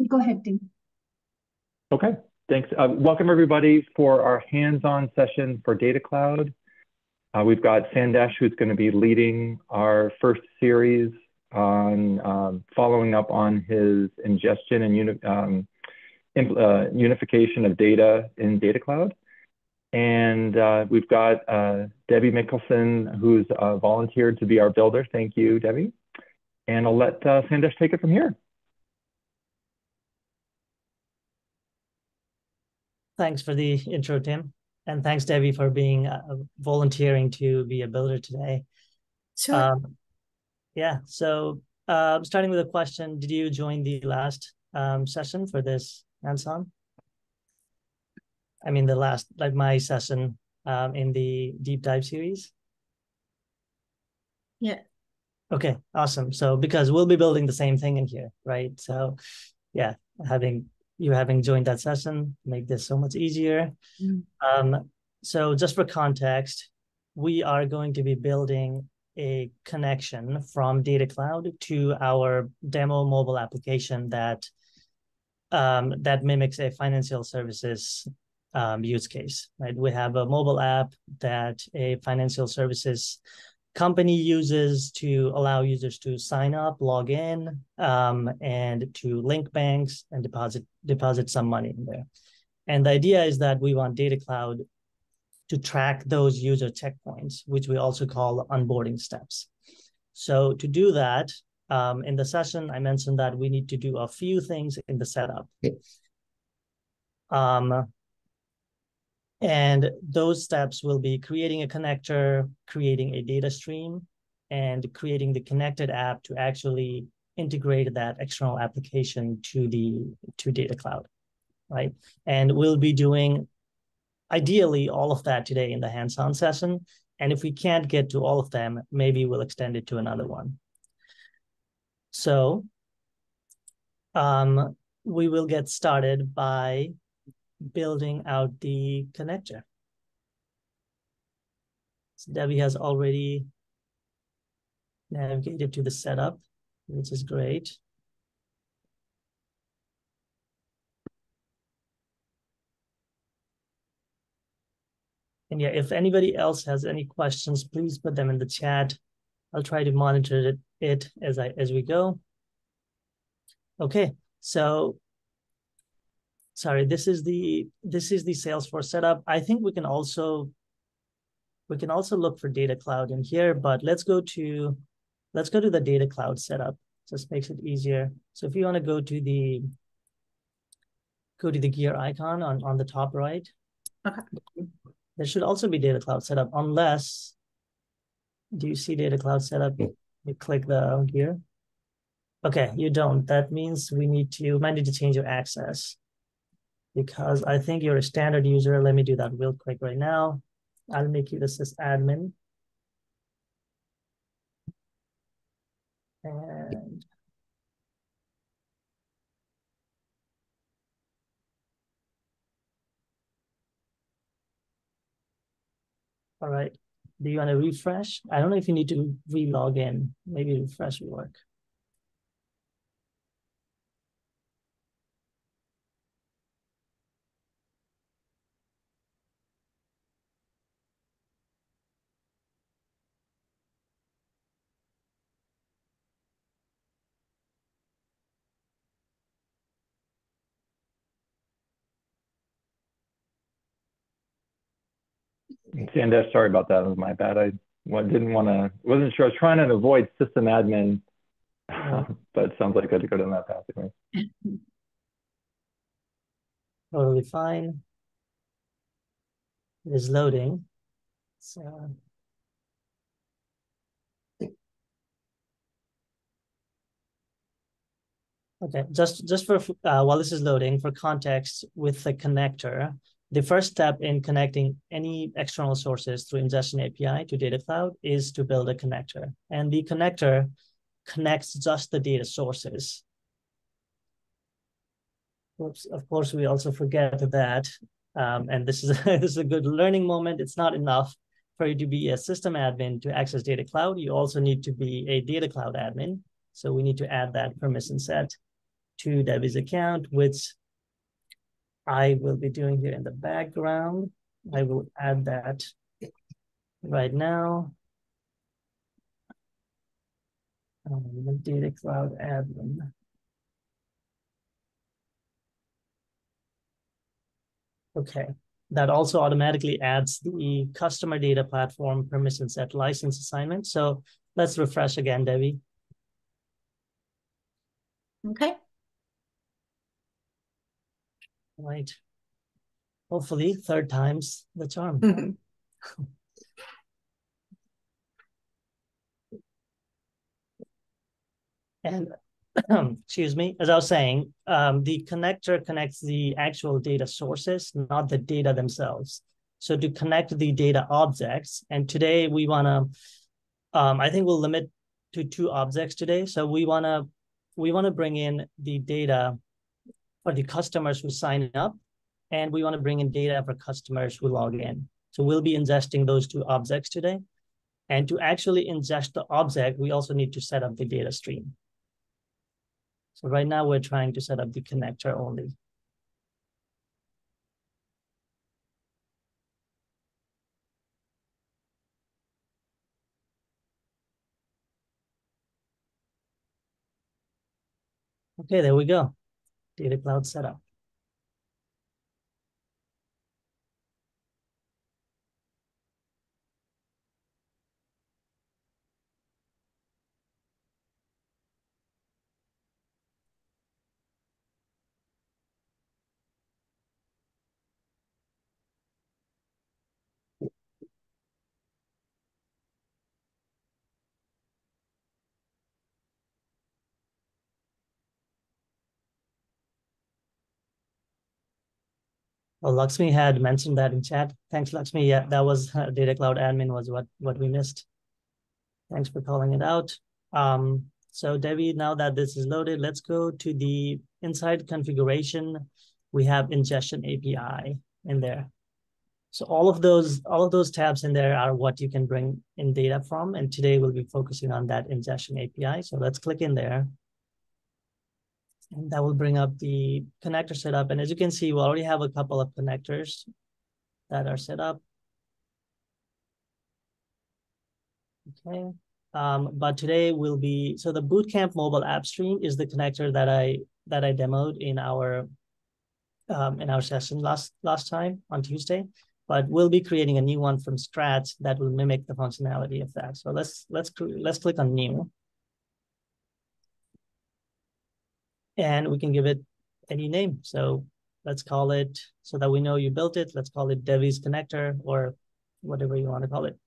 Go ahead, Tim. Okay, thanks. Welcome everybody for our hands-on session for Data Cloud. We've got Sandesh, who's going to be leading our first series on following up on his ingestion and unification of data in Data Cloud. And we've got Debbie Mickelson, who's volunteered to be our builder. Thank you, Debbie. And I'll let Sandesh take it from here. Thanks for the intro, Tim. And thanks, Debbie, for being volunteering to be a builder today. Sure. Yeah, so starting with a question, did you join the last session for this hands-on? I mean, the last, like my session in the deep dive series? Yeah. Okay, awesome. So because we'll be building the same thing in here, right? So yeah, having joined that session make this so much easier. So just for context, we are going to be building a connection from Data Cloud to our demo mobile application that that mimics a financial services use case, right? We have a mobile app that a financial services company uses to allow users to sign up, log in, and to link banks and deposit some money in there. And the idea is that we want Data Cloud to track those user checkpoints, which we also call onboarding steps. So to do that, in the session, I mentioned that we need to do a few things in the setup. And those steps will be creating a connector, creating a data stream, and creating the connected app to actually integrate that external application to Data Cloud, right? And we'll be doing, ideally, all of that today in the hands-on session. And if we can't get to all of them, maybe we'll extend it to another one. So we will get started by building out the connector. So Debbie has already navigated to the setup, which is great. And yeah, if anybody else has any questions, please put them in the chat. I'll try to monitor it as we go. Okay, so sorry, this is the Salesforce setup. I think we can also look for Data Cloud in here, but let's go to the Data Cloud setup. Just makes it easier. So if you want to go to the gear icon on the top right. Okay. There should also be Data Cloud setup, unless, do you see Data Cloud setup? You click the gear. Okay, you don't. That means we might need to change your access, because I think you're a standard user. Let me do that real quick right now. I'll make you the sysadmin. And all right. Do you want to refresh? I don't know if you need to re-log in. Maybe refresh will work. Sandesh, sorry about that. It was my bad. I wasn't sure. I was trying to avoid system admin, but it sounds like I had to go down that path anyway. Totally fine. It is loading. So okay, just for while this is loading, for context, with the connector, the first step in connecting any external sources through Ingestion API to Data Cloud is to build a connector. And the connector connects just the data sources. Oops, of course, we also forget that. And this is a good learning moment. It's not enough for you to be a system admin to access Data Cloud. You also need to be a Data Cloud admin. So we need to add that permission set. to Debbie's account, which I will be doing here in the background. I will add that right now. The Data Cloud admin. Okay, that also automatically adds the customer data platform permission set license assignment. So let's refresh again, Debbie. Okay. Right. Hopefully, third time's the charm. And excuse me, as I was saying, the connector connects the actual data sources, not the data themselves. So to connect the data objects, and today we want to, I think we'll limit to 2 objects today. So we want to bring in the data for the customers who sign up, and we want to bring in data for customers who log in. So we'll be ingesting those 2 objects today. And to actually ingest the object, we also need to set up the data stream. So right now we're trying to set up the connector only. Okay, there we go. Data Cloud setup. Well, Lakshmi had mentioned that in chat. Thanks, Lakshmi. Yeah, that was Data Cloud admin was what we missed. Thanks for calling it out. So Debbie, now that this is loaded, let's go to the inside configuration. We have ingestion API in there. So all of those tabs in there are what you can bring in data from. And today we'll be focusing on that ingestion API. So let's click in there. And that will bring up the connector setup. And as you can see, we already have a couple of connectors that are set up. Okay. But today will be, so the Bootcamp mobile app stream is the connector that I demoed in our session last time on Tuesday. But we'll be creating a new one from scratch that will mimic the functionality of that. So let's click on new. And we can give it any name. So let's call it, so that we know you built it, let's call it Devi's connector or whatever you want to call it.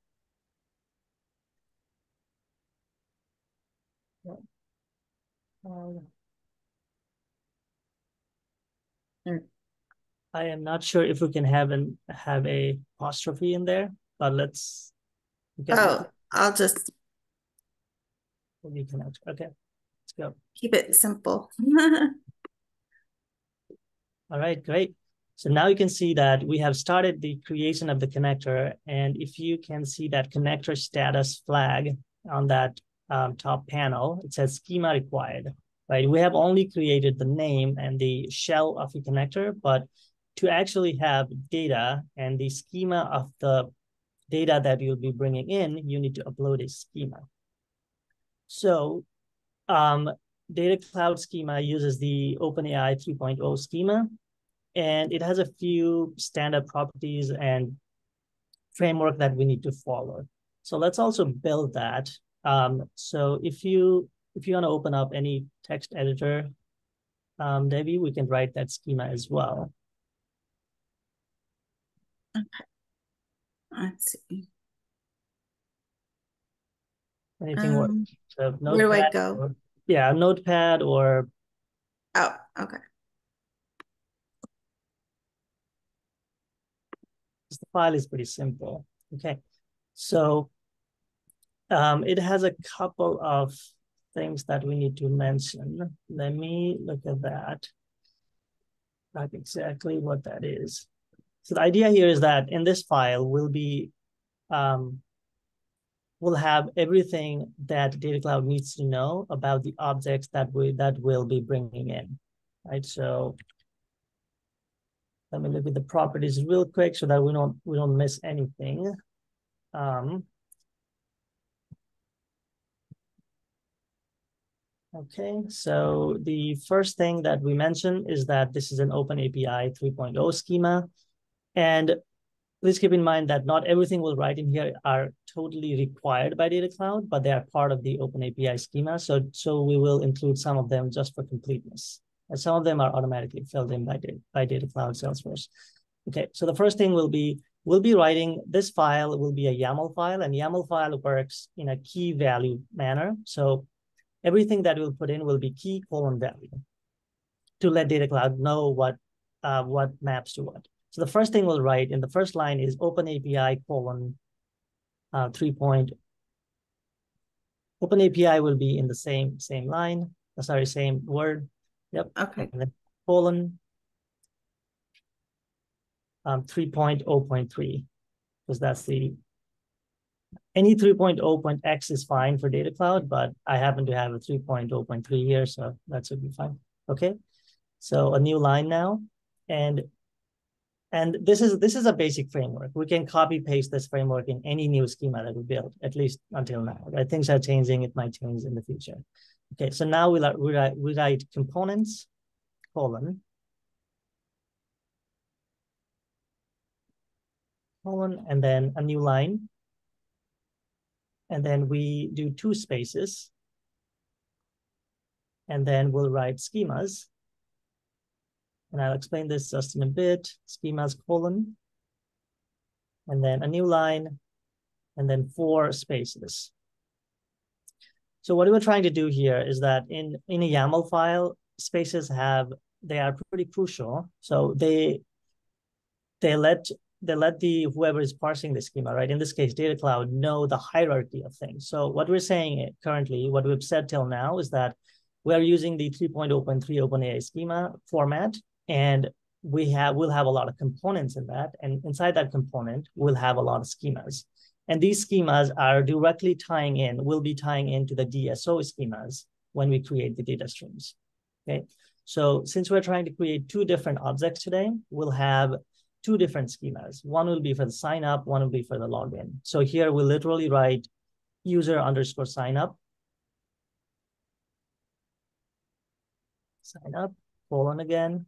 I am not sure if we can have a apostrophe in there, but let's. I'll just connect. Okay, let's go. Keep it simple. All right, great. So now you can see that we have started the creation of the connector. And if you can see that connector status flag on that top panel, it says schema required, right? We have only created the name and the shell of the connector, but to actually have data and the schema of the data that you'll be bringing in, you need to upload a schema. So Data Cloud schema uses the OpenAI 3.0 schema, and it has a few standard properties and framework that we need to follow. So let's also build that. So if you want to open up any text editor, Debbie, we can write that schema as well. Okay. Let's see. Anything works. So where do I go? Yeah, Notepad or. Oh, okay. The file is pretty simple. Okay, so it has a couple of things that we need to mention. Let me look at that. Not exactly what that is. So the idea here is that in this file, we'll be will have everything that Data Cloud needs to know about the objects that we'll be bringing in, right? So let me look at the properties real quick so that we don't miss anything. Okay, so the first thing that we mentioned is that this is an Open API 3.0 schema. And please keep in mind that not everything we'll write in here are totally required by Data Cloud, but they are part of the Open API schema. So we will include some of them just for completeness. And some of them are automatically filled in by Data Cloud Salesforce. Okay, so the first thing we'll be writing this file will be a YAML file, and YAML file works in a key value manner. So everything that we'll put in will be key : value to let Data Cloud know what maps to what. So the first thing we'll write in the first line is Open API : 3. Open API will be in the same line. Sorry, same word. Yep. Okay. And then colon 3.0.3, because that's the any 3.0.x is fine for Data Cloud, but I happen to have a 3.0.3 here, so that should be fine. Okay, so a new line now, and this is a basic framework. We can copy paste this framework in any new schema that we build, at least until now. Right? Things are changing; it might change in the future. Okay, so now we write components : colon, and then a new line. And then we do 2 spaces. And then we'll write schemas. And I'll explain this just in a bit. Schemas : colon, and then a new line, and then 4 spaces. So what we're trying to do here is that in a YAML file, spaces they are pretty crucial. So they let whoever is parsing the schema, right? In this case, Data Cloud, know the hierarchy of things. So what we're saying currently, what we've said till now is that we're using the 3.0.3 OpenAI schema format, and we'll have a lot of components in that. And inside that component, we'll have a lot of schemas. And these schemas are directly will be tying into the DSO schemas when we create the data streams, okay? So since we're trying to create 2 different objects today, we'll have 2 different schemas. One will be for the sign up, one will be for the login. So here we literally write user_sign up, sign up, colon again,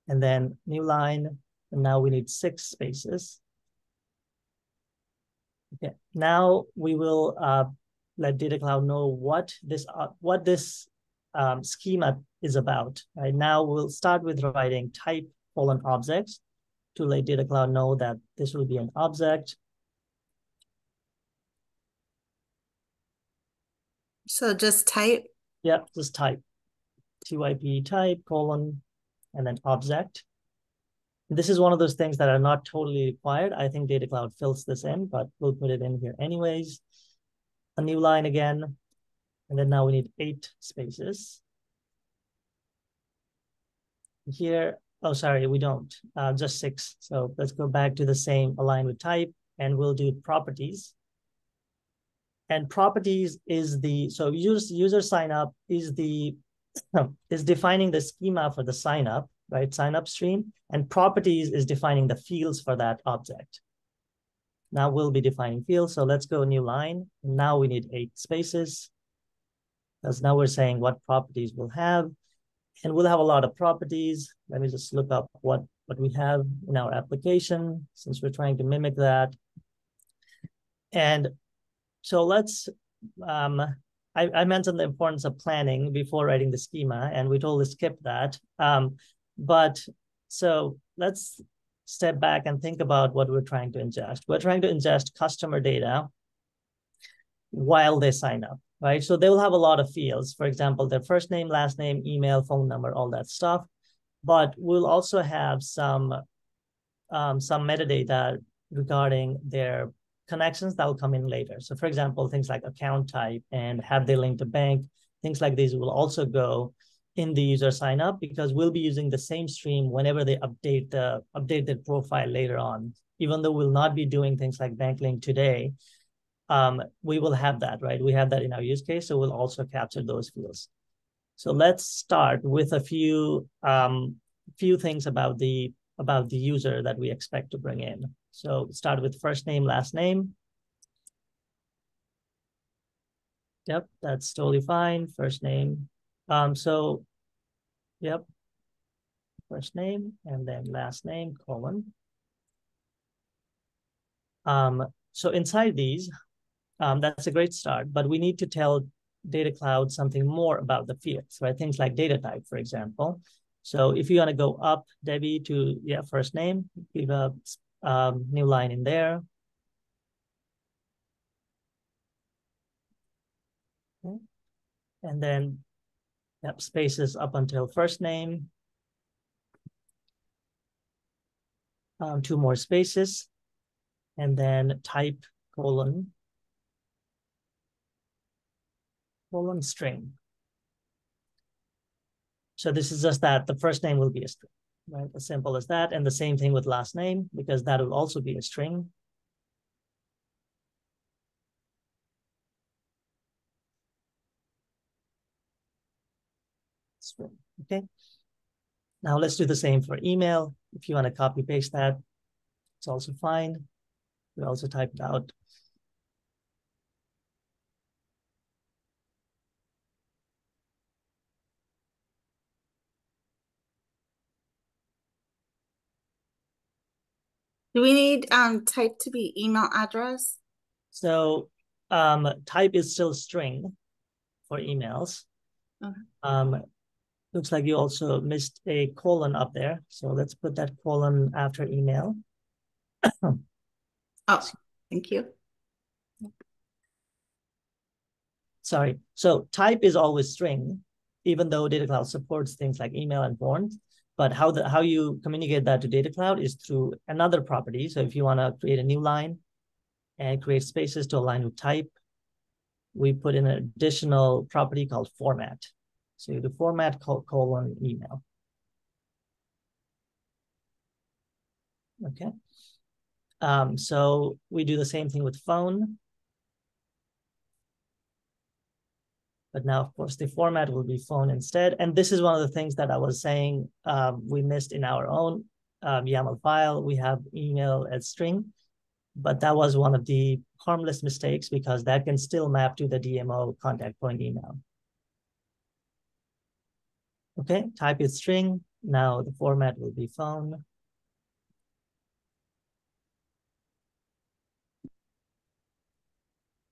and then new line. And now we need 6 spaces. Okay, now we will let Data Cloud know what this schema is about. Right now we'll start with writing type : objects to let Data Cloud know that this will be an object. So just type? Yeah, just type. TYP type : and then object. This is one of those things that are not totally required. I think Data Cloud fills this in, but we'll put it in here anyways. A new line again. And then now we need 8 spaces. Here, oh, sorry, we don't, just 6. So let's go back to the same align with type, and we'll do properties. And properties is so user sign up is defining the schema for the sign up, right? Sign up stream. And properties is defining the fields for that object. Now we'll be defining fields. So let's go new line. Now we need 8 spaces, because now we're saying what properties we'll have. And we'll have a lot of properties. Let me just look up what we have in our application, since we're trying to mimic that. And so let's, I mentioned the importance of planning before writing the schema, and we totally skipped that. But so let's step back and think about what we're trying to ingest. We're trying to ingest customer data while they sign up. Right, so they will have a lot of fields. For example, their first name, last name, email, phone number, all that stuff. But we'll also have some metadata regarding their connections that will come in later. So, for example, things like account type and have they linked to bank, things like these will also go in the user sign up, because we'll be using the same stream whenever they update the profile later on. Even though we'll not be doing things like bank link today, we will have that, right? We have that in our use case, so we'll also capture those fields. So let's start with a few things about the user that we expect to bring in. So start with first name, last name. Yep, that's totally fine. First name. Yep, first name and then last name, colon. So inside these, that's a great start, but we need to tell Data Cloud something more about the fields, right? Things like data type, for example. So if you want to go up, Debbie, to first name, give a new line in there. Okay. And then spaces up until first name. 2 more spaces. And then type colon string. So this is just that the first name will be a string, right? As simple as that. And the same thing with last name, because that will also be a string. String, okay. Now let's do the same for email. If you want to copy paste that, it's also fine. We also type it out. Do we need type to be email address? So type is still string for emails. Okay. Looks like you also missed a colon up there. So let's put that colon after email. Oh, thank you. Sorry. So type is always string, even though Data Cloud supports things like email and forms. But how you communicate that to Data Cloud is through another property. So if you want to create a new line and create spaces to align with type, we put in an additional property called format. So you do format colon email. Okay. So we do the same thing with phone. But now, of course, the format will be phone instead. And this is one of the things that I was saying we missed in our own YAML file. We have email as string, but that was one of the harmless mistakes because that can still map to the DMO contact point email. Okay, type is string. Now the format will be phone.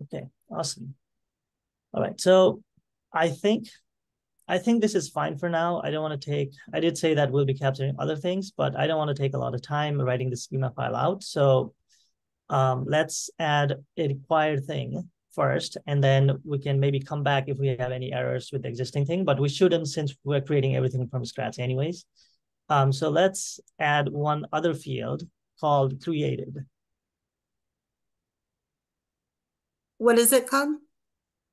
Okay, awesome. All right, so I think this is fine for now. I don't want to take, I did say that we'll be capturing other things, but I don't want to take a lot of time writing the schema file out. So let's add a required thing first, and then we can maybe come back if we have any errors with the existing thing, but we shouldn't since we're creating everything from scratch anyways. So let's add one other field called created. What is it called?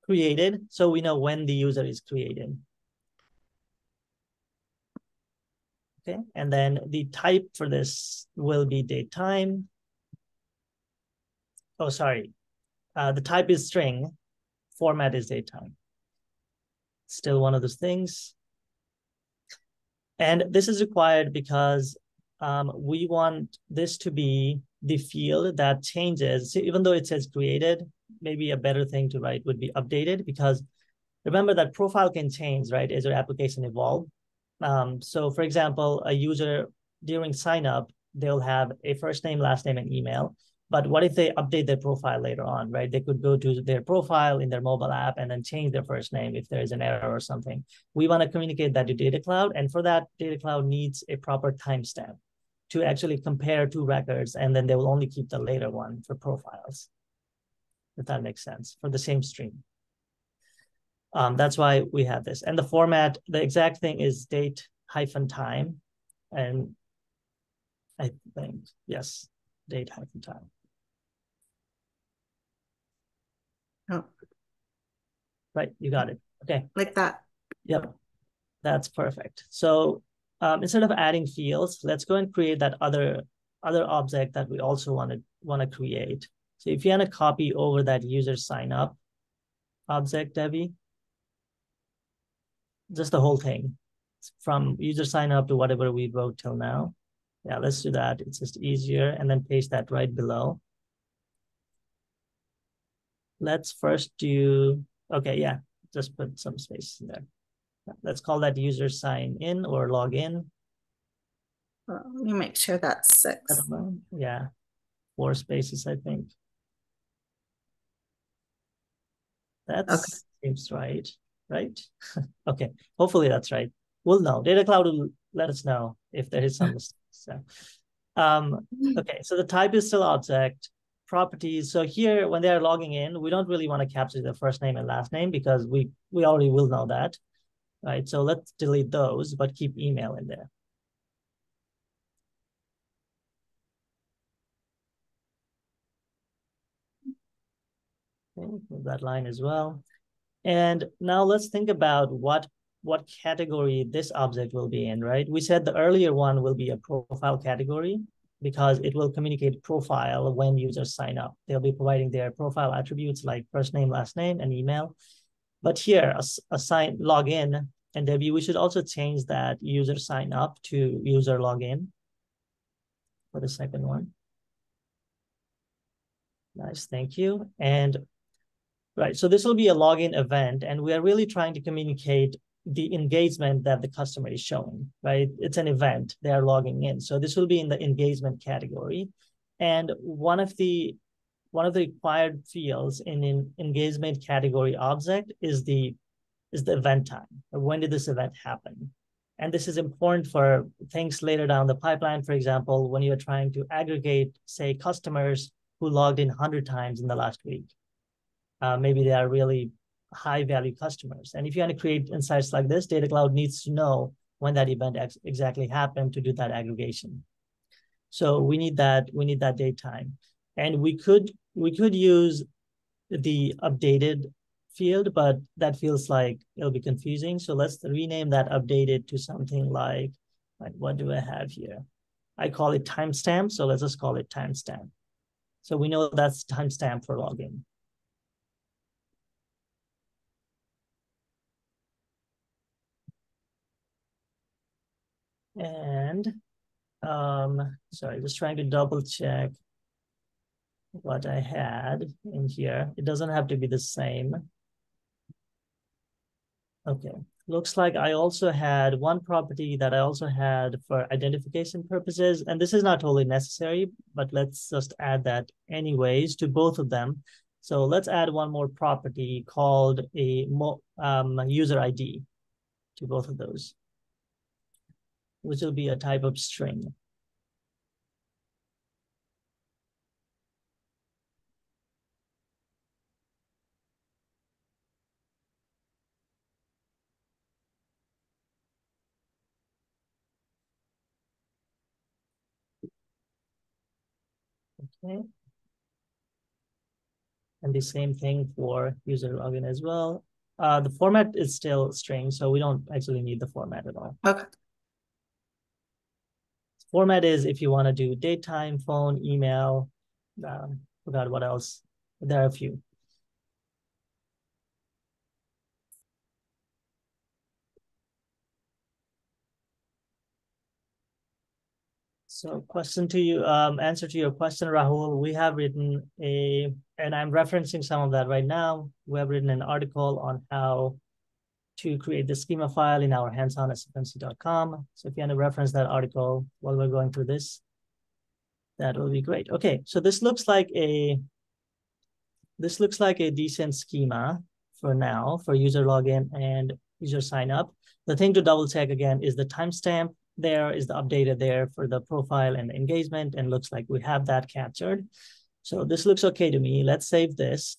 Created, so we know when the user is created. Okay, and then the type for this will be date time. Oh, sorry. The type is string, format is date time. Still one of those things. And this is required because we want this to be the field that changes. So even though it says created, maybe a better thing to write would be updated, because remember that profile can change, right, as your application evolves. So for example, a user during sign up, they'll have a first name, last name, and email. But what if they update their profile later on, right? They could go to their profile in their mobile app and then change their first name if there is an error or something. We want to communicate that to Data Cloud. And for that, Data Cloud needs a proper timestamp to actually compare 2 records. And then they will only keep the later one for profiles, if that makes sense, for the same stream. That's why we have this. And the format, the exact thing is date-time. And I think, yes, date-time. Oh, right, you got it. Okay. Like that. Yep, that's perfect. So instead of adding fields, let's go and create that other object that we also want to create. So if you want to copy over that user sign up object, Debbie, just the whole thing from user sign up to whatever we wrote till now. Yeah, let's do that. It's just easier. And then paste that right below. Let's first do, okay, yeah, just put some space in there. Let's call that user sign in or log in. Let me make sure that's 6. Yeah, 4 spaces, I think. That Okay. seems right? Okay, hopefully that's right. We'll know. Data Cloud will let us know if there is some mistake. So, okay, so the type is still object. Properties. So here, when they are logging in, we don't really want to capture their first name and last name because we already will know that, right? So let's delete those, but keep email in there. Okay, move that line as well. And now let's think about what category this object will be in, right? We said the earlier one will be a profile category because it will communicate profile when users sign up. They'll be providing their profile attributes like first name, last name, and email. But here, assign login, and Debbie, we should also change that user sign up to user login for the second one. Nice, thank you. And right, so this will be a login event, and we are really trying to communicate the engagement that the customer is showing, right? It's an event, they are logging in. So this will be in the engagement category. And one of the required fields in an engagement category object is the event time. When did this event happen? And this is important for things later down the pipeline. For example, when you're trying to aggregate, say, customers who logged in 100 times in the last week. Maybe they are really high value customers. And if you want to create insights like this, Data Cloud needs to know when that event exactly happened to do that aggregation. So we need that date time. And we could use the updated field, but that feels like it'll be confusing. So let's rename that updated to something like what do I have here? I call it timestamp. So let's just call it timestamp. So we know that's timestamp for login. And sorry, just trying to double check what I had in here. It doesn't have to be the same. Okay, looks like I also had one property that I also had for identification purposes, and this is not totally necessary, but let's just add that anyways to both of them. So let's add one more property called a user ID to both of those, which will be a type of string. Okay. And the same thing for user login as well. The format is still string, so we don't actually need the format at all. Okay. Format is if you want to do date, time, phone, email, forgot what else. There are a few. So question to you, answer to your question, Rahul, we have written and I'm referencing some of that right now. We have written an article on how to create the schema file in our hands-on@sfmc.com. So if you want to reference that article while we're going through this, that will be great. Okay, so this looks like a decent schema for now for user login and user sign up. The thing to double check again is the timestamp. There is the updated there for the profile and the engagement, and looks like we have that captured. So this looks okay to me. Let's save this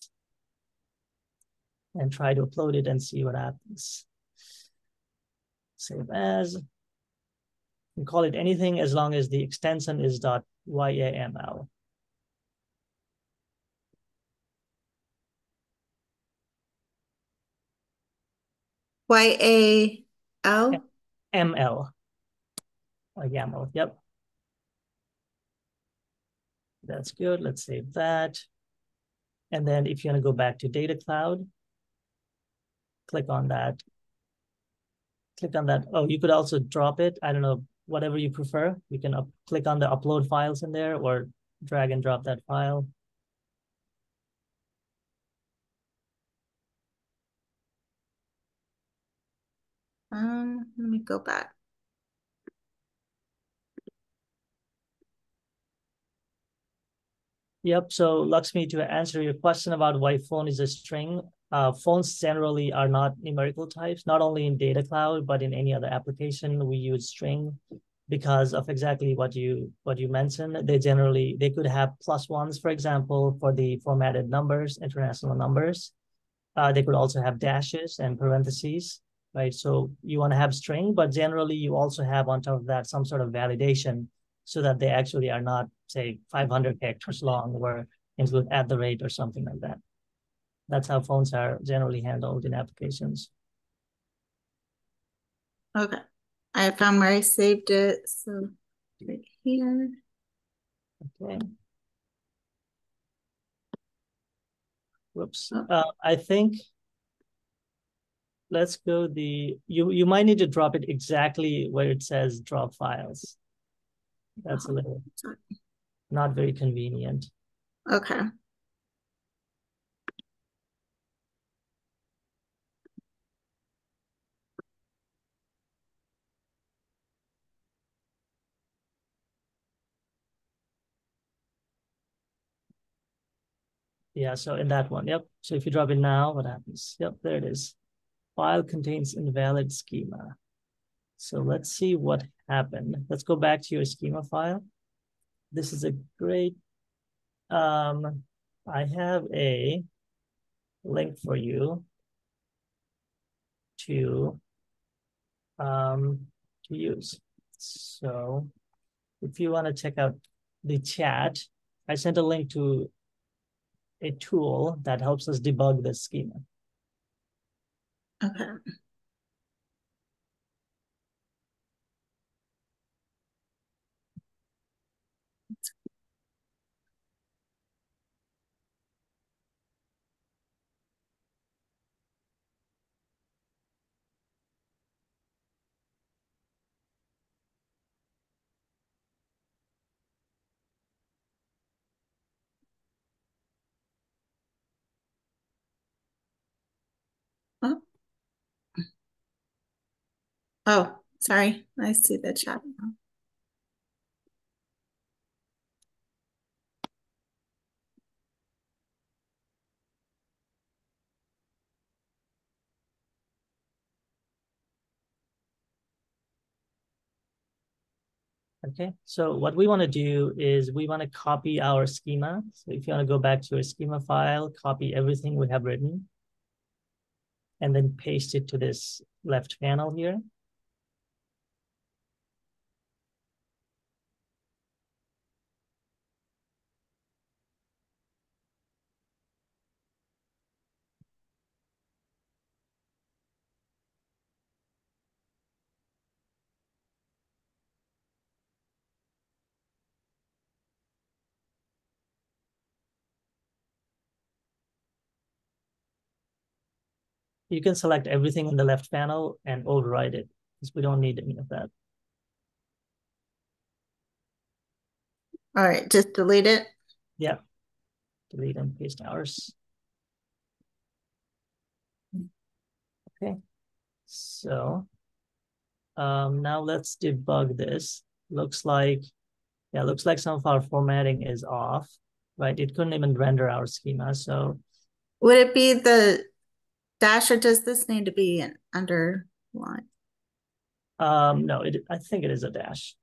and try to upload it and see what happens. Save as. You can call it anything as long as the extension is .yaml. YAL? ML. YAML, yep. That's good. Let's save that. And then if you want to go back to Data Cloud, click on that. Click on that. Oh, you could also drop it. I don't know, whatever you prefer. You can click on the upload files in there or drag and drop that file. Let me go back. Yep. So Lakshmi, to answer your question about why phone is a string, phones generally are not numerical types, not only in Data Cloud, but in any other application we use string because of exactly what you mentioned. They could have +1s, for example, for the formatted numbers, international numbers. They could also have dashes and parentheses, right? So you want to have string, but generally you also have on top of that some sort of validation so that they actually are not, say, 500 characters long or include @ or something like that. That's how phones are generally handled in applications. Okay. I found where I saved it. So right here. Okay. Whoops. Oh. I think let's go you might need to drop it exactly where it says drop files. That's a little not very convenient. Okay. Yeah, so in that one, yep. So if you drop it now, what happens? Yep, there it is. File contains invalid schema. So let's see what happened. Let's go back to your schema file. This is a great, I have a link for you to use. So if you want to check out the chat, I sent a link to a tool that helps us debug this schema. Okay. Oh. Oh, sorry. I see the chat now. Okay, so what we want to do is we want to copy our schema. So if you want to go back to your schema file, copy everything we have written, and then paste it to this left panel here. You can select everything in the left panel and override it because we don't need any of that. All right, just delete it. Yeah, delete and paste ours. Okay, so now let's debug this. Looks like some of our formatting is off, right? It couldn't even render our schema. So Would it be the dash or does this need to be an underline? no, I think it is a dash.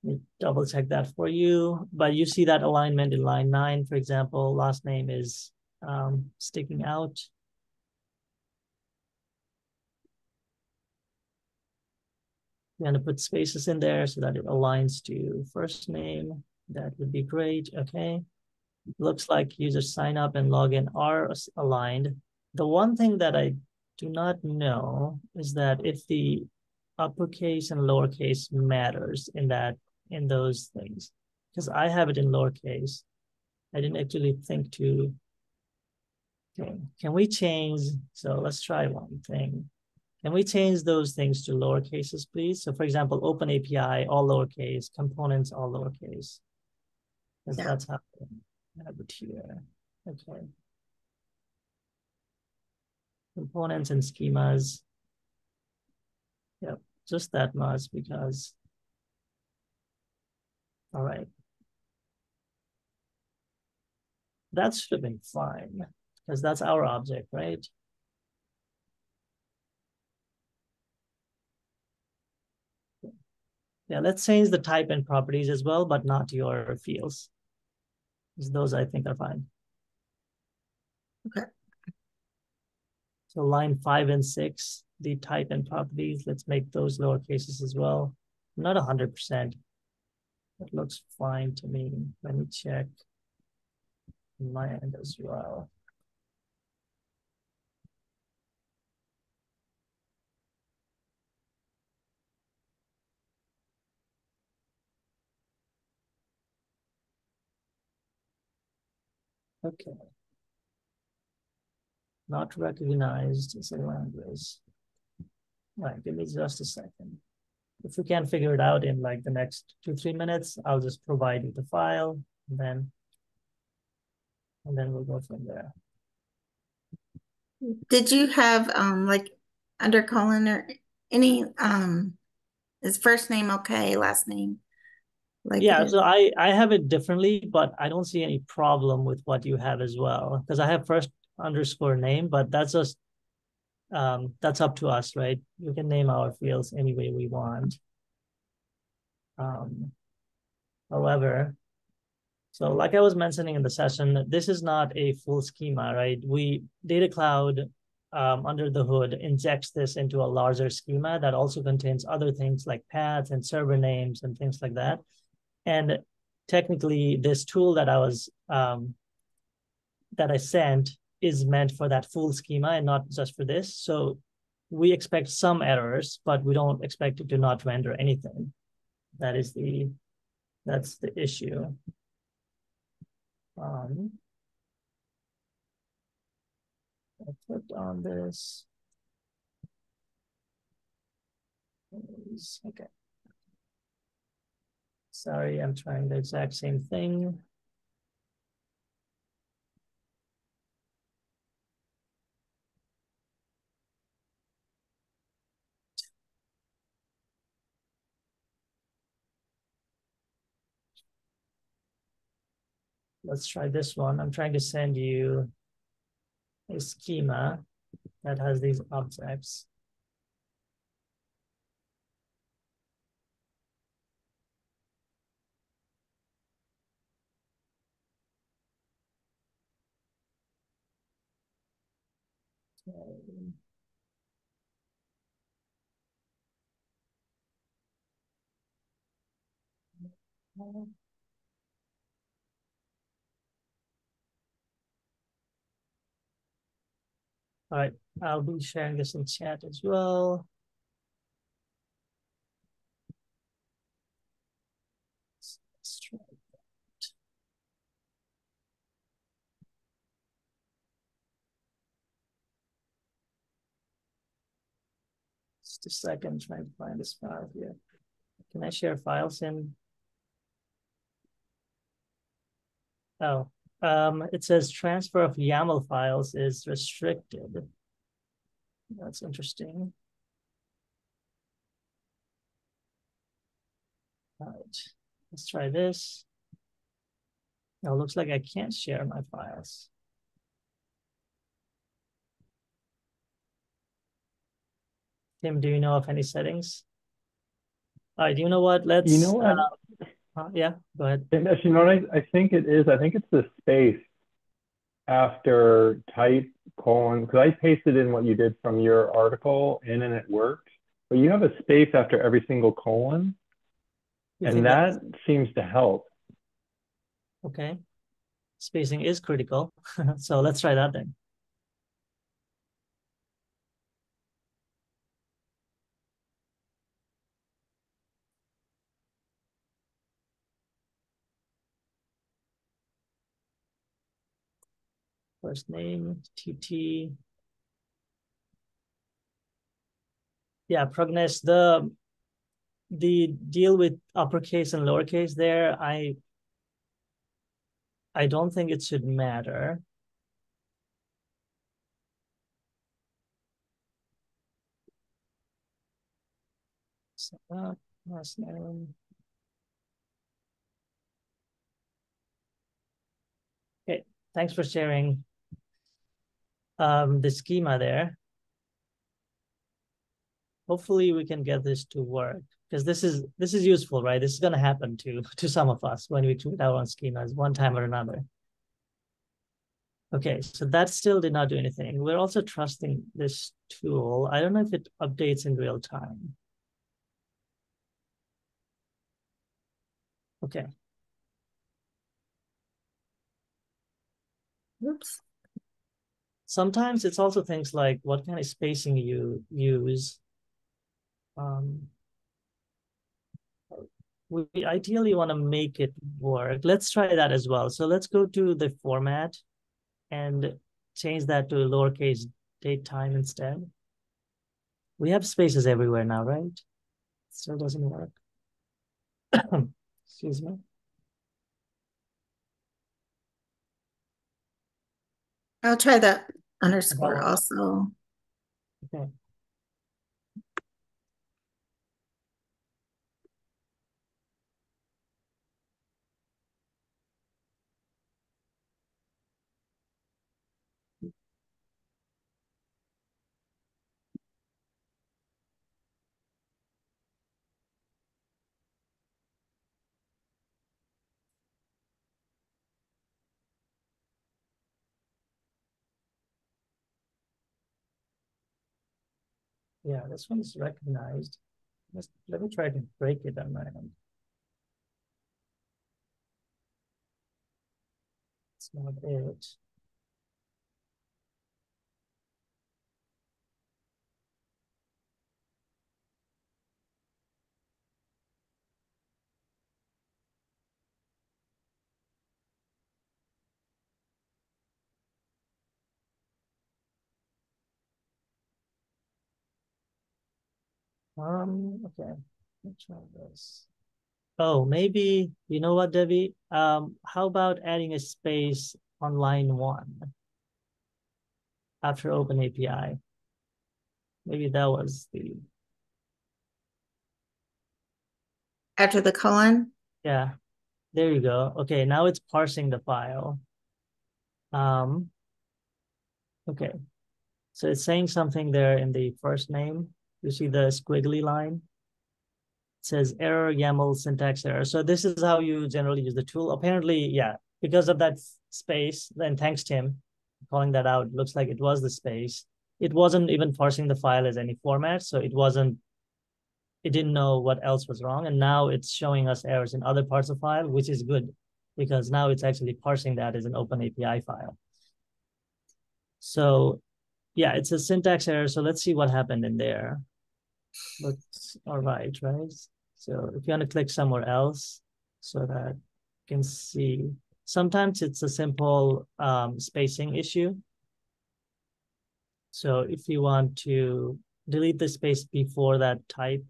Let me double check that for you. But you see that alignment in line 9, for example, last name is sticking out. You want to put spaces in there so that it aligns to first name. That would be great. Okay. Looks like user sign up and login are aligned. The one thing that I do not know is that if the uppercase and lowercase matters in those things, because I have it in lowercase I didn't actually think to, okay, can we change, so let's try one thing. Can we change those things to lower cases, please? So for example, open API, all lowercase, components, all lowercase. Because Yeah. that's how I have it here. Okay. Components and schemas. Yep, just that much because, all right. That should have been fine because that's our object, right? Yeah, let's change the type and properties as well, but not your fields. Those I think are fine. Okay. So line 5 and 6, the type and properties, let's make those lower cases as well. Not 100%. It looks fine to me. Let me check my end as well. Okay. Not recognized as a language. All right, give me just a second. If we can't figure it out in like the next 2-3 minutes, I'll just provide you the file and then we'll go from there. Did you have like under Colin or any is first name okay, last name like it Yeah, is? so I have it differently, but I don't see any problem with what you have as well because I have first underscore name, but that's just that's up to us, right? We can name our fields any way we want. However, so like I was mentioning in the session, this is not a full schema, right? Data Cloud under the hood injects this into a larger schema that also contains other things like paths and server names and things like that. And technically, this tool that I sent is meant for that full schema and not just for this. So we expect some errors, but we don't expect it to not render anything. That's the issue. I clicked on this. Okay. Sorry, I'm trying the exact same thing. Let's try this one. I'm trying to send you a schema that has these objects. Okay. All right, I'll be sharing this in chat as well. Let's try that. Just a second, trying to find this file here. Can I share files in? Oh, it says transfer of YAML files is restricted. That's interesting. All right, let's try this. Now it looks like I can't share my files. Tim, do you know of any settings? All right, you know what? You know what? Yeah, go ahead. And actually, you know what I think it is? I think it's the space after type colon, because I pasted in what you did from your article in and it worked. But you have a space after every single colon, and that seems to help. Okay. Spacing is critical. So let's try that then. first name, TT. Yeah, Prognes, the deal with uppercase and lowercase there, I don't think it should matter. So, last name. Okay, thanks for sharing the schema there. Hopefully we can get this to work because this is useful, right? This is going to happen to some of us when we tweet our own schemas one time or another. Okay, so that still did not do anything. We're also trusting this tool. I don't know if it updates in real time. Okay. Oops. Sometimes it's also things like what kind of spacing you use. We ideally want to make it work. Let's try that as well. So let's go to the format and change that to lowercase date time instead. We have spaces everywhere now, right? Still doesn't work. Excuse me. I'll try that underscore also. Okay. Yeah, this one is recognized. Let me try to break it on my end. It's not it. Okay. Let's try this. Oh, maybe, you know what, Debbie? How about adding a space on line 1 after Open API? Maybe that was the, After the colon? yeah, there you go. Okay, now it's parsing the file. Okay, so it's saying something there in the first name. You see the squiggly line? It says error YAML syntax error. So this is how you generally use the tool. Apparently, yeah, because of that space, then thanks Tim calling that out. Looks like it was the space. It wasn't even parsing the file as any format, so it didn't know what else was wrong. And now it's showing us errors in other parts of the file, which is good because now it's actually parsing that as an open API file. So yeah, it's a syntax error. So let's see what happened in there. Looks all right, right? So if you want to click somewhere else so that you can see, sometimes it's a simple spacing issue. So if you want to delete the space before that type,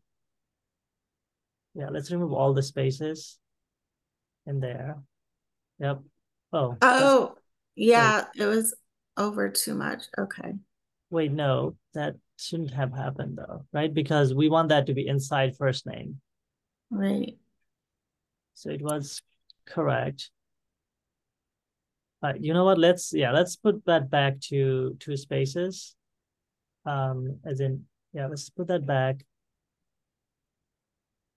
yeah, let's remove all the spaces in there. Yep. Oh, Oh, wait, yeah, it was over too much. Okay. wait, no, that shouldn't have happened though, right? Because we want that to be inside first name. Right. So it was correct. You know what? Let's put that back to 2 spaces. As in, yeah, let's put that back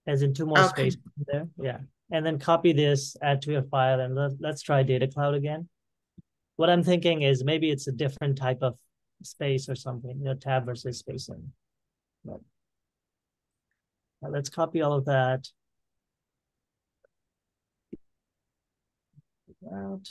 as in 2 more Okay. spaces there. Yeah. And then copy this, add to your file, and let's try Data Cloud again. What I'm thinking is maybe it's a different type of space or something, tab versus spacing. But, let's copy all of that. Out.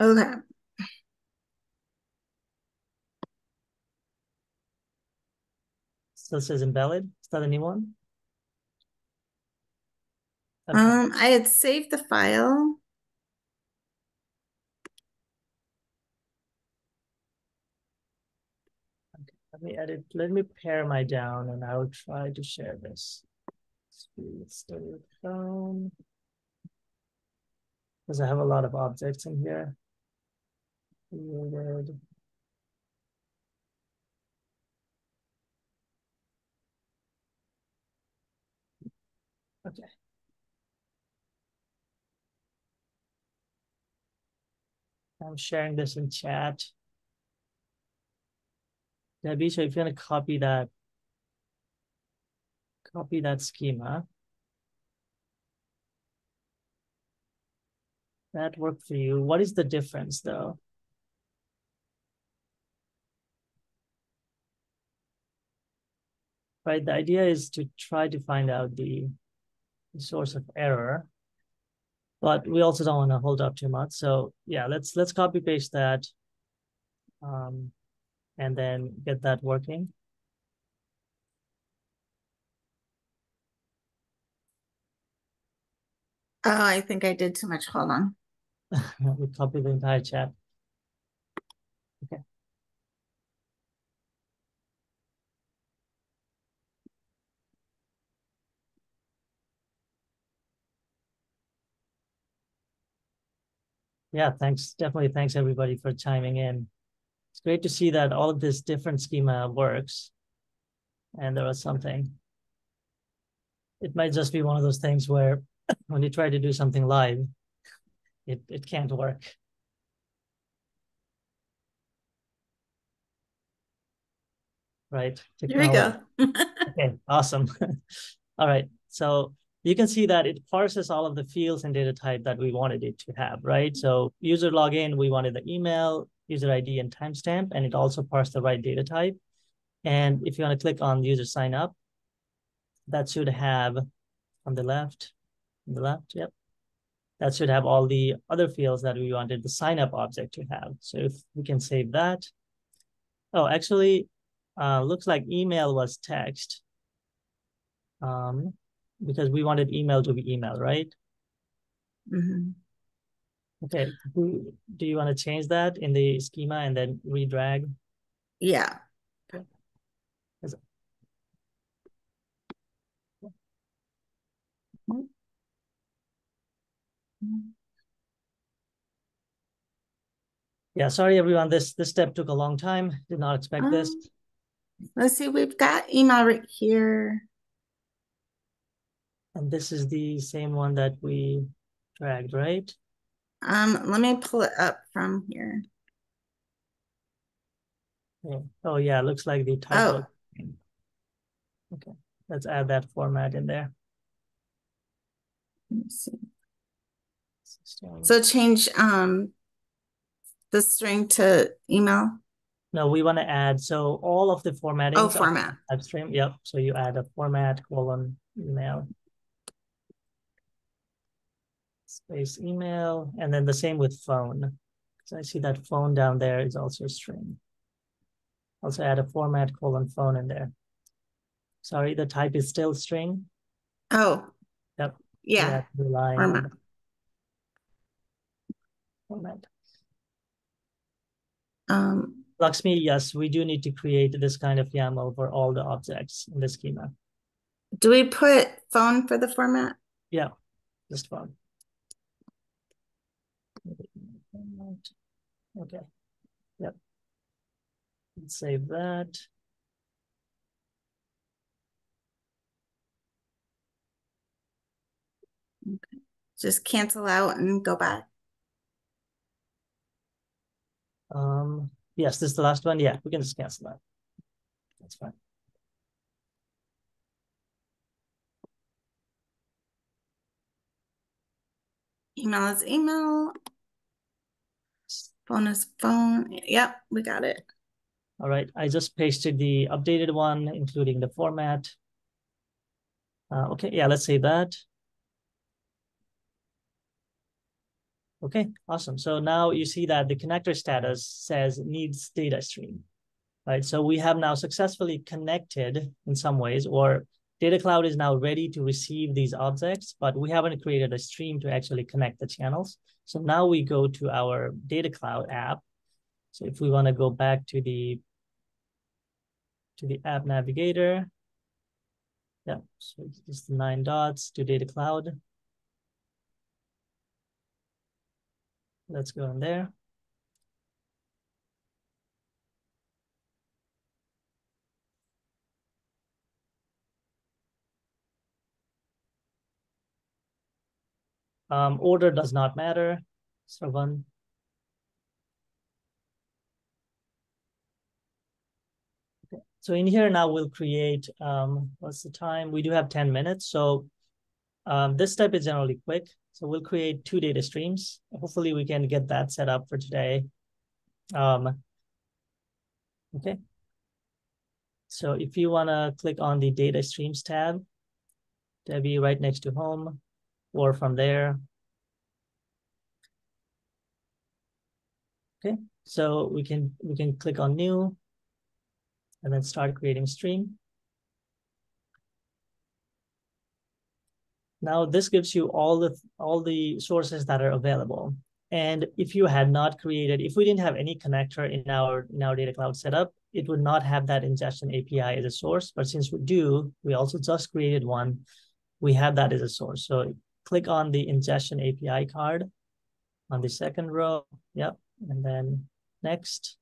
Okay. Still says invalid. Is that a new one? Okay. I had saved the file. Let me edit. Let me pare my down, and I will try to share this. Let's start with phone, because I have a lot of objects in here. Created. Okay. I'm sharing this in chat. Debbie, so if you're gonna copy that schema, that worked for you. What is the difference though? Right, the idea is to try to find out the source of error, but we also don't want to hold up too much. So yeah, let's copy paste that, and then get that working. Oh, I think I did too much. Hold on. We copy the entire chat. Okay. Yeah, thanks. Definitely thanks everybody for chiming in. It's great to see that all of this different schema works. And there was something. It might just be one of those things where when you try to do something live, it can't work. Right? Here we go. Okay, awesome. All right. So you can see that it parses all of the fields and data type that we wanted it to have, right? So user login, we wanted the email, user ID, and timestamp, and it also parsed the right data type. And if you want to click on user sign up, that should have on the left, yep. That should have all the other fields that we wanted the sign up object to have. So if we can save that. Oh, actually, looks like email was text. Because we wanted email to be email, right? Mm-hmm. Okay. Do you want to change that in the schema and then redrag? Yeah. Okay. Yeah, sorry everyone. This step took a long time. Did not expect this. Let's see, we've got email right here. And this is the same one that we dragged, right? Let me pull it up from here. Yeah. Oh yeah, looks like the typo. Oh. Okay, let's add that format in there. Let me see. So change the string to email. No, we want to add, so all of the formatting. Oh, format. Upstream, yep. So you add a format, email. Space email, and then the same with phone. So I see that phone down there is also a string. Also add a format, phone in there. Sorry, the type is still string. Oh. Yep. Yeah. Relying format. on format. Lakshmi, yes, we do need to create this kind of YAML for all the objects in the schema. Do we put phone for the format? Yeah, just phone. Okay. Yep. Let's save that. Okay. Just cancel out and go back. Yes, this is the last one. Yeah, we can just cancel that. That's fine. Email is email. Phone is phone. Yep, we got it. All right, I just pasted the updated one, including the format. Okay, yeah, let's save that. Okay, awesome. So now you see that the connector status says needs data stream, right? So we have now successfully connected in some ways, or Data Cloud is now ready to receive these objects, but we haven't created a stream to actually connect the channels. So now we go to our Data Cloud app. So if we want to go back to the app navigator, yeah, so it's just the 9 dots to Data Cloud. Let's go in there. Order does not matter. So one. Okay. So in here now we'll create, what's the time? We do have 10 minutes. So this step is generally quick. So we'll create 2 data streams. Hopefully we can get that set up for today. Okay. So if you want to click on the data streams tab, that'll be right next to home, or from there. Okay. So we can click on new and then start creating stream. Now this gives you all the sources that are available. And if you had not created, if we didn't have any connector in our Data Cloud setup, it would not have that ingestion API as a source. But since we do, we also just created one, we have that as a source. So click on the ingestion API card on the second row. Yep. And then next.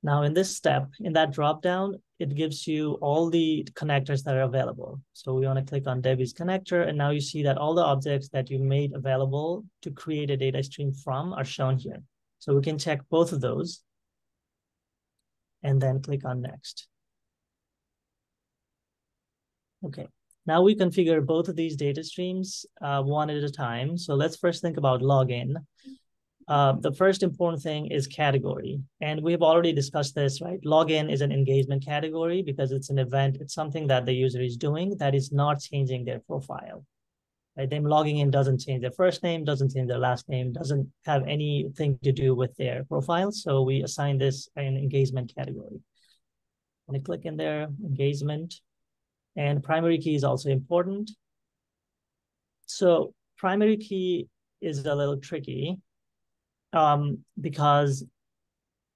Now in this step, in that dropdown, it gives you all the connectors that are available. So we want to click on Debbie's connector, and now you see that all the objects that you made available to create a data stream from are shown here. So we can check both of those and then click on next. Okay, now we configure both of these data streams one at a time. So let's first think about login. The first important thing is category. And we've already discussed this, right? Login is an engagement category because it's an event. It's something that the user is doing that is not changing their profile. Right? Them logging in doesn't change their first name, doesn't change their last name, doesn't have anything to do with their profile. So we assign this an engagement category. And I click in there, engagement. And primary key is also important. So primary key is a little tricky. Because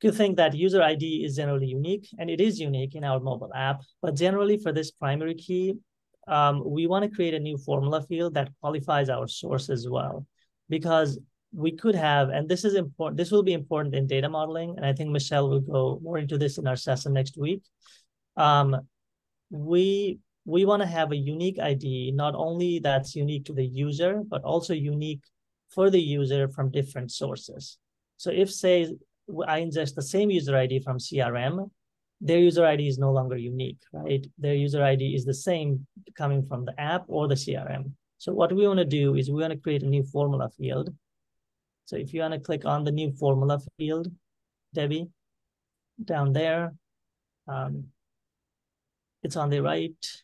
you think that user ID is generally unique, and it is unique in our mobile app. But generally for this primary key, we want to create a new formula field that qualifies our source as well. Because we could have, and this is important, this will be important in data modeling, and I think Michelle will go more into this in our session next week. We want to have a unique ID, not only that's unique to the user, but also unique for the user from different sources. So if, say, I ingest the same user ID from CRM, their user ID is no longer unique, right? Their user ID is the same coming from the app or the CRM. So what we want to do is we want to create a new formula field. So if you want to click on the new formula field, Debbie, down there, it's on the right,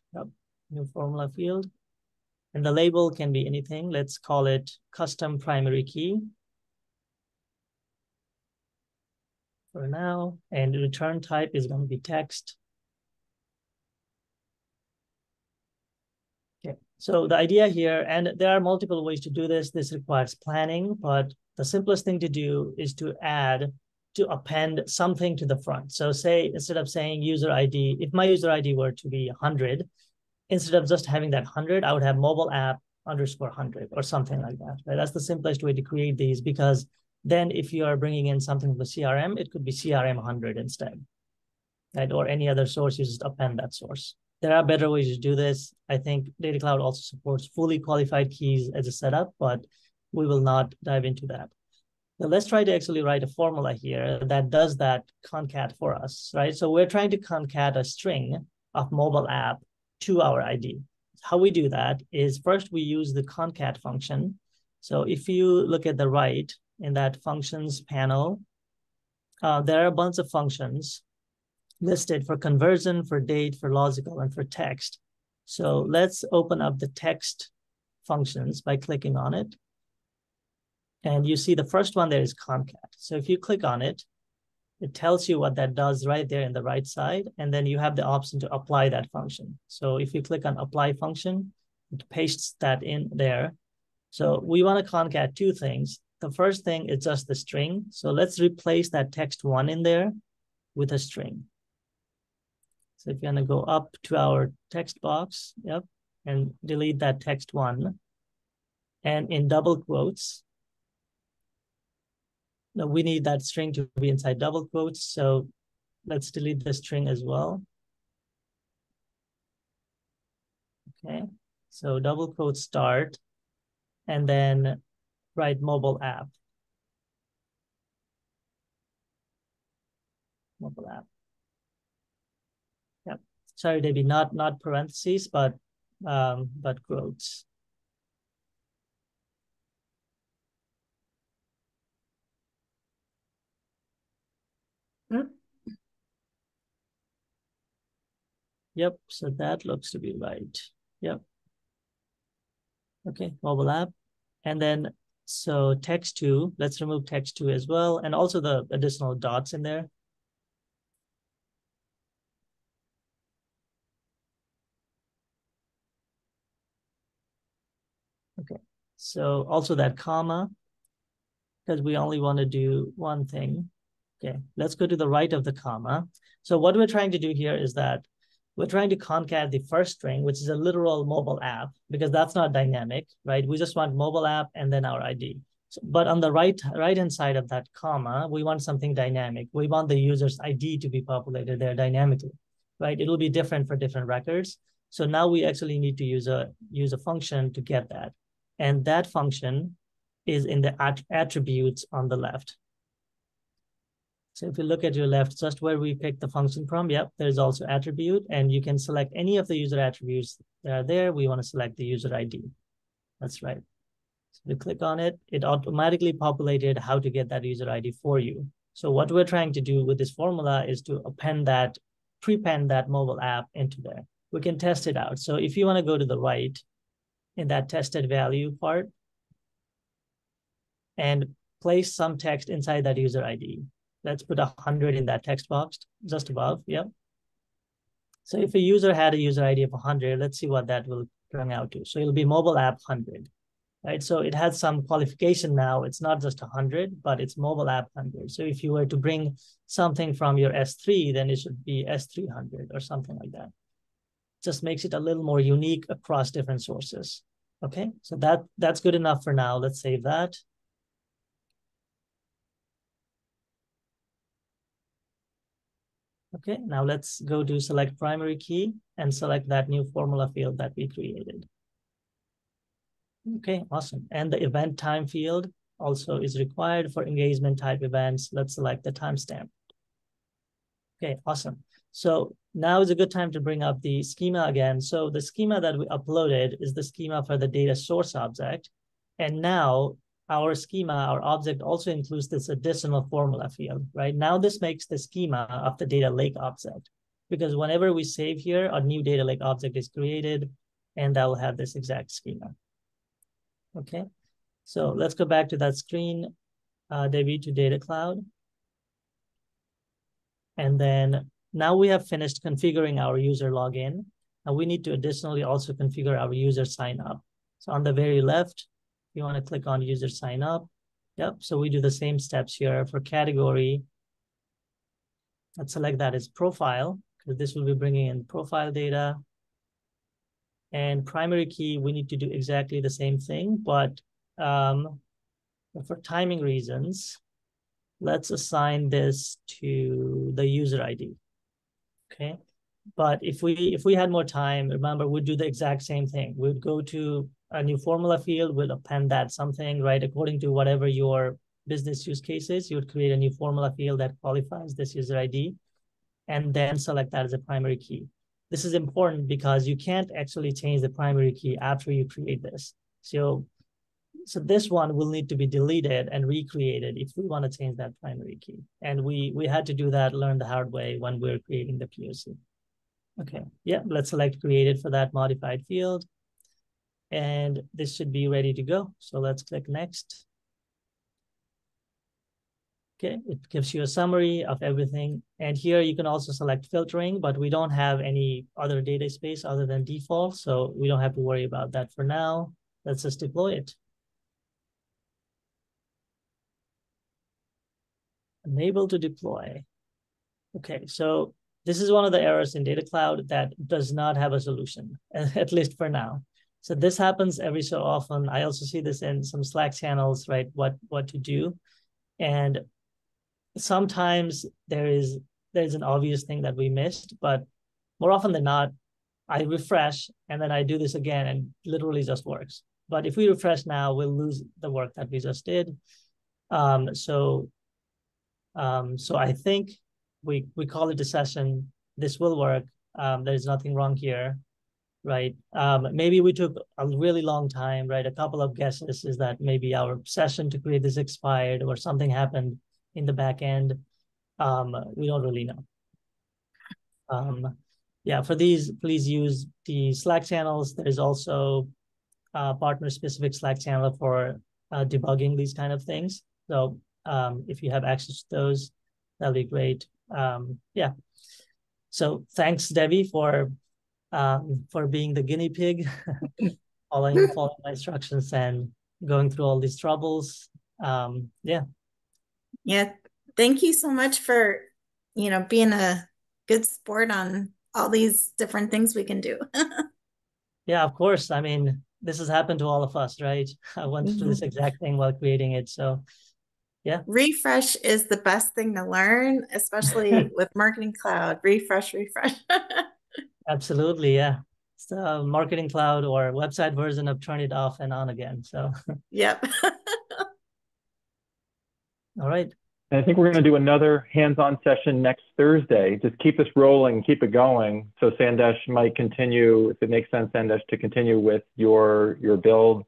new formula field. And the label can be anything. Let's call it custom primary key for now. And the return type is going to be text. Okay, so the idea here, and there are multiple ways to do this. This requires planning, but the simplest thing to do is to append something to the front. So say, instead of saying user ID, if my user ID were to be 100, instead of just having that 100, I would have mobile app _ 100 or something like that. Right? That's the simplest way to create these, because then if you are bringing in something from the CRM, it could be CRM 100 instead, right? Or any other source, you just append that source. There are better ways to do this. I think Data Cloud also supports fully qualified keys as a setup, but we will not dive into that. Now let's try to actually write a formula here that does that concat for us, right? So we're trying to concat a string of mobile app to our ID. How we do that is first we use the concat function. So if you look at the right in that functions panel, there are a bunch of functions listed for conversion, for date, for logical, and for text. So let's open up the text functions by clicking on it. And you see the first one there is concat. So if you click on it, it tells you what that does right there in the right side. And then you have the option to apply that function. So if you click on apply function, it pastes that in there. So we want to concat two things. The first thing is just the string. So let's replace that text1 in there with a string. So if you're going to go up to our text box, yep, and delete that text1, and in double quotes, now we need that string to be inside double quotes. So let's delete the string as well. Okay, so double quotes start, and then write mobile app. Mobile app. Yep. Sorry, Debbie, not parentheses, but quotes. Yep, so that looks to be right. Yep. Okay, mobile app. And then, so text2, let's remove text2 as well, and also the additional dots in there. Okay, so also that comma, because we only want to do one thing. Okay, let's go to the right of the comma. So what we're trying to do here is that we're trying to concat the first string, which is a literal mobile app, because that's not dynamic, right? We just want mobile app and then our ID. So, but on the right-hand side of that comma, we want something dynamic. We want the user's ID to be populated there dynamically, right? It'll be different for different records. So now we actually need to use a function to get that. And that function is in the attributes on the left. So if you look at your left, just where we picked the function from, yep, there's also attribute, and you can select any of the user attributes that are there. We want to select the user ID. That's right. So we click on it, it automatically populated how to get that user ID for you. So what we're trying to do with this formula is to prepend that mobile app into there. We can test it out. So if you want to go to the right in that tested value part and place some text inside that user ID. Let's put 100 in that text box just above. Yep. So if a user had a user ID of 100, let's see what that will turn out to. So it'll be mobile app 100, right? So it has some qualification now. It's not just 100, but it's mobile app 100. So if you were to bring something from your S3, then it should be S300 or something like that. Just makes it a little more unique across different sources. Okay, so that's good enough for now. Let's save that. Okay, now let's go to select primary key and select that new formula field that we created. Okay, awesome. And the event time field also is required for engagement type events. Let's select the timestamp. Okay, awesome. So now is a good time to bring up the schema again. So the schema that we uploaded is the schema for the data source object. And now our schema, our object also includes this additional formula field, right? Now this makes the schema of the data lake object, because whenever we save here, a new data lake object is created, and that will have this exact schema. Okay, so let's go back to that screen, Debbie, to Data Cloud. And then now we have finished configuring our user login. Now we need to additionally also configure our user sign up. So on the very left, you want to click on user sign up. Yep, so we do the same steps here for category. Let's select that as profile, because this will be bringing in profile data. And primary key, we need to do exactly the same thing, but for timing reasons, let's assign this to the user ID. Okay, but if we had more time, remember, we'd do the exact same thing. We'd go to a new formula field, we'll append that something, right? According to whatever your business use case is, you would create a new formula field that qualifies this user ID, and then select that as a primary key. This is important because you can't actually change the primary key after you create this. So this one will need to be deleted and recreated if we want to change that primary key. And we had to do that, learn the hard way when we're creating the POC. Okay, yeah, let's select created for that modified field. and this should be ready to go. So let's click next. Okay, it gives you a summary of everything. And here you can also select filtering, but we don't have any other data space other than default, so we don't have to worry about that for now. Let's just deploy it. Enable to deploy. Okay, so this is one of the errors in Data Cloud that does not have a solution, at least for now. So this happens every so often. I also see this in some Slack channels, right? What to do. And sometimes there's an obvious thing that we missed, but more often than not, I refresh and then I do this again and literally just works. But if we refresh now, we'll lose the work that we just did. So I think we call it a session. This will work. There's nothing wrong here, right? Maybe we took a really long time, right? A couple of guesses is that maybe our session to create this expired or something happened in the back end. We don't really know. Yeah, for these, please use the Slack channels. There's also a partner-specific Slack channel for debugging these kind of things. So if you have access to those, that'll be great. Yeah. So thanks, Debbie, for being the guinea pig, following my instructions and going through all these troubles. Yeah. Yeah. Thank you so much for, being a good sport on all these different things we can do. Yeah, of course. I mean, this has happened to all of us, right? I went through this exact thing while creating it. So yeah. Refresh is the best thing to learn, especially with Marketing Cloud. Refresh. Absolutely, yeah. It's the Marketing Cloud or website version of turn it off and on again. So yep. All right. And I think we're going to do another hands-on session next Thursday. Just keep this rolling, keep it going. So Sandesh might continue, if it makes sense, Sandesh, to continue with your build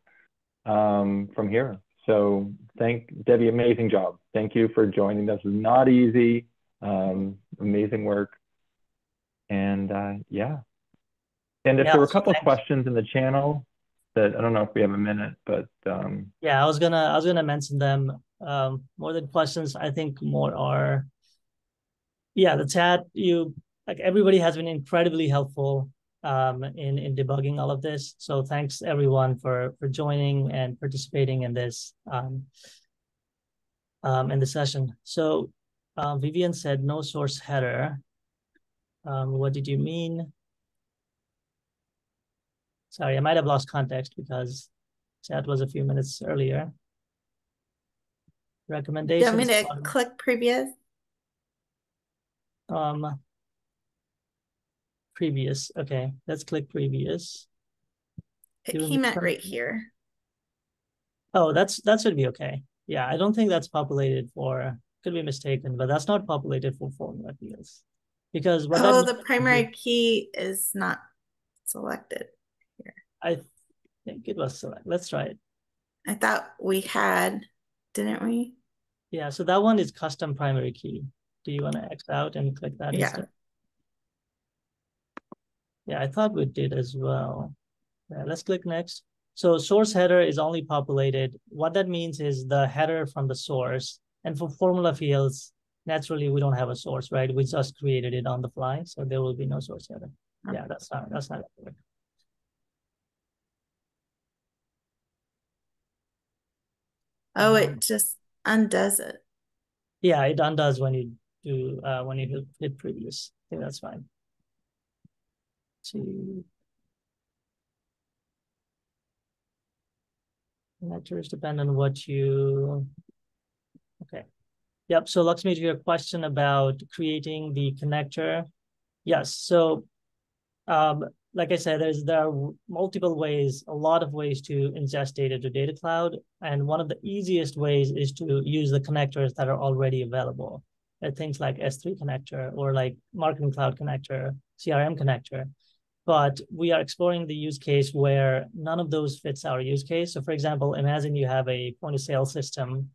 from here. So Debbie, amazing job. Thank you for joining us. It's not easy, amazing work. And yeah. And if there were a couple of questions in the channel that I don't know if we have a minute, but yeah, I was gonna mention them. More than questions, I think more are, yeah, the chat. Like everybody has been incredibly helpful in debugging all of this. So thanks everyone for joining and participating in this in the session. So Vivian said no source header. What did you mean? Sorry, I might have lost context because chat was a few minutes earlier. Recommendations. Do you want me to click previous? Previous. Okay, let's click previous. He meant right here. Oh, that should be okay. Yeah, I don't think that's populated for, could be mistaken, but that's not populated for formula fields. Because what the primary key is not selected here. I think it was selected. Let's try it. I thought we had, didn't we? Yeah, so that one is custom primary key. Do you want to X out and click that instead? Yeah, I thought we did as well. Yeah, let's click next. So source header is only populated. What that means is the header from the source. And for formula fields, naturally we don't have a source, right? We just created it on the fly, so there will be no source header. Yeah, that's not accurate. Oh, it just undoes it. Yeah, it undoes when you do when you hit previous. I think that's fine. Connectors depend on what you. Okay. Yep. So Lakshmi, to your question about creating the connector. Yes. So like I said, there are multiple ways, a lot of ways to ingest data to Data Cloud. And one of the easiest ways is to use the connectors that are already available. Things like S3 connector or like Marketing Cloud connector, CRM connector. But we are exploring the use case where none of those fits our use case. So for example, imagine you have a point of sale system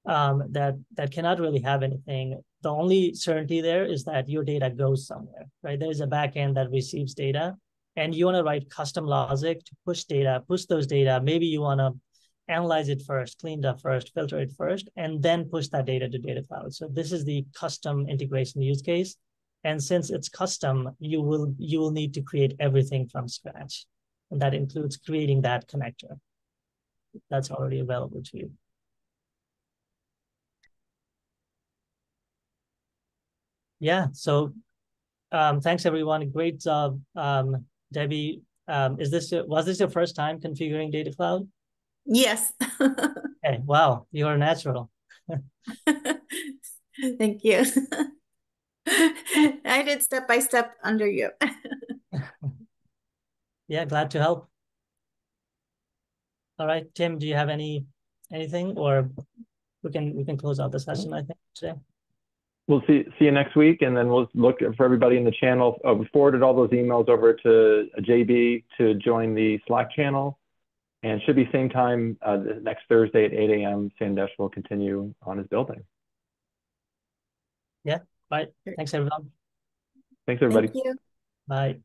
that cannot really have anything. The only certainty there is that your data goes somewhere, right? There's a backend that receives data, and you want to write custom logic to push those data. Maybe you want to analyze it first, clean it up first, filter it first, and then push that data to Data Cloud. So this is the custom integration use case. And since it's custom, you will need to create everything from scratch. And that includes creating that connector that's already available to you. Yeah, so thanks everyone. Great job. Debbie, was this your first time configuring Data Cloud? Yes. Hey, wow, you're a natural. Thank you. I did step by step under you. Yeah, glad to help. All right, Tim, do you have anything, or we can close out the session, I think, today. We'll see you next week, and then we'll look for everybody in the channel. We forwarded all those emails over to JB to join the Slack channel, and should be same time next Thursday at 8 a.m. Sandesh will continue on his building. Yeah, bye. Thanks, everyone. Thanks, everybody. Thank you. Bye.